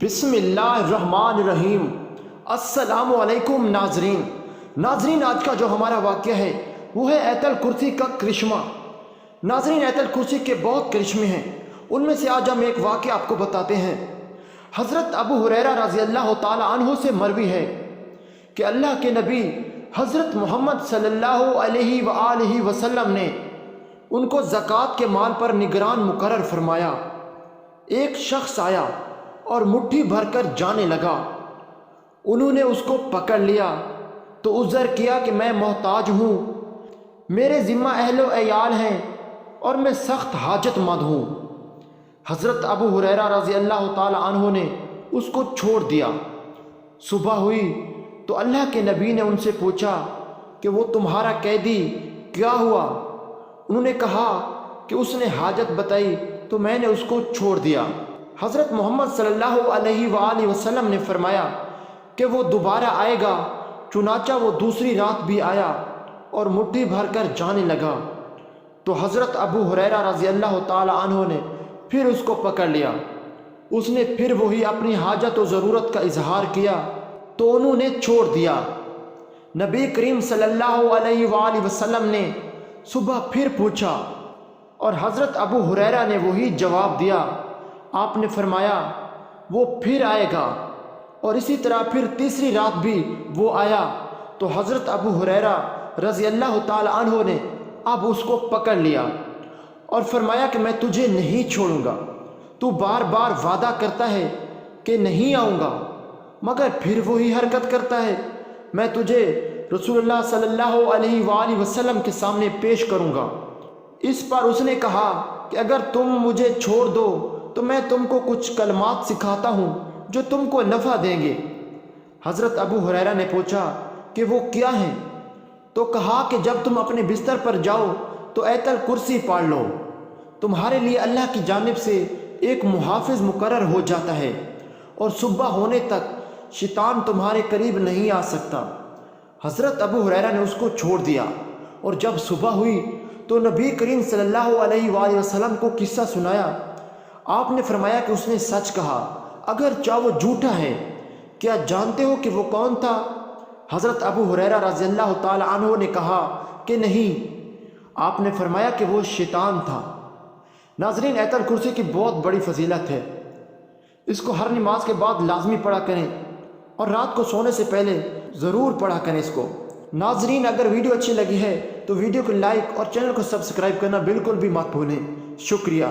بسم اللہ الرحمن الرحیم۔ السلام علیکم ناظرین، آج کا جو ہمارا واقعہ ہے وہ ہے آیت الکرسی کا کرشمہ۔ ناظرین، آیت الکرسی کے بہت کرشمے ہیں، ان میں سے آج ہم ایک واقعہ آپ کو بتاتے ہیں۔ حضرت ابو ہریرہ رضی اللہ تعالی عنہ سے مروی ہے کہ اللہ کے نبی حضرت محمد صلی اللہ علیہ وآلہ وسلم نے ان کو زکوٰۃ کے مال پر نگران مقرر فرمایا۔ ایک شخص آیا اور مٹھی بھر کر جانے لگا۔ انہوں نے اس کو پکڑ لیا تو عذر کیا کہ میں محتاج ہوں، میرے ذمہ اہل و عیال ہیں اور میں سخت حاجت مند ہوں۔ حضرت ابو ہریرہ رضی اللہ تعالی عنہ نے اس کو چھوڑ دیا۔ صبح ہوئی تو اللہ کے نبی نے ان سے پوچھا کہ وہ تمہارا قیدی کیا ہوا؟ انہوں نے کہا کہ اس نے حاجت بتائی تو میں نے اس کو چھوڑ دیا۔ حضرت محمد صلی اللہ علیہ وآلہ وسلم نے فرمایا کہ وہ دوبارہ آئے گا۔ چنانچہ وہ دوسری رات بھی آیا اور مٹھی بھر کر جانے لگا تو حضرت ابو ہریرہ رضی اللہ تعالی عنہ نے پھر اس کو پکڑ لیا۔ اس نے پھر وہی اپنی حاجت و ضرورت کا اظہار کیا تو انہوں نے چھوڑ دیا۔ نبی کریم صلی اللہ علیہ وآلہ وسلم نے صبح پھر پوچھا اور حضرت ابو ہریرہ نے وہی جواب دیا۔ آپ نے فرمایا وہ پھر آئے گا، اور اسی طرح پھر تیسری رات بھی وہ آیا تو حضرت ابو ہریرہ رضی اللہ تعالی عنہ نے اب اس کو پکڑ لیا اور فرمایا کہ میں تجھے نہیں چھوڑوں گا، تو بار بار وعدہ کرتا ہے کہ نہیں آؤں گا مگر پھر وہی حرکت کرتا ہے، میں تجھے رسول اللہ صلی اللہ علیہ وآلہ وسلم کے سامنے پیش کروں گا۔ اس پر اس نے کہا کہ اگر تم مجھے چھوڑ دو تو میں تم کو کچھ کلمات سکھاتا ہوں جو تم کو نفع دیں گے۔ حضرت ابو ہریرہ نے پوچھا کہ وہ کیا ہیں؟ تو کہا کہ جب تم اپنے بستر پر جاؤ تو آیت الکرسی پڑھ لو، تمہارے لیے اللہ کی جانب سے ایک محافظ مقرر ہو جاتا ہے اور صبح ہونے تک شیطان تمہارے قریب نہیں آ سکتا۔ حضرت ابو ہریرہ نے اس کو چھوڑ دیا، اور جب صبح ہوئی تو نبی کریم صلی اللہ علیہ وآلہ وسلم کو قصہ سنایا۔ آپ نے فرمایا کہ اس نے سچ کہا، اگرچہ وہ جھوٹا ہے۔ کیا جانتے ہو کہ وہ کون تھا؟ حضرت ابو ہریرہ رضی اللہ تعالی عنہ نے کہا کہ نہیں۔ آپ نے فرمایا کہ وہ شیطان تھا۔ ناظرین، آیت الکرسی کی بہت بڑی فضیلت ہے، اس کو ہر نماز کے بعد لازمی پڑھا کریں اور رات کو سونے سے پہلے ضرور پڑھا کریں اس کو۔ ناظرین، اگر ویڈیو اچھی لگی ہے تو ویڈیو کو لائک اور چینل کو سبسکرائب کرنا بالکل بھی مت بھولیں۔ شکریہ۔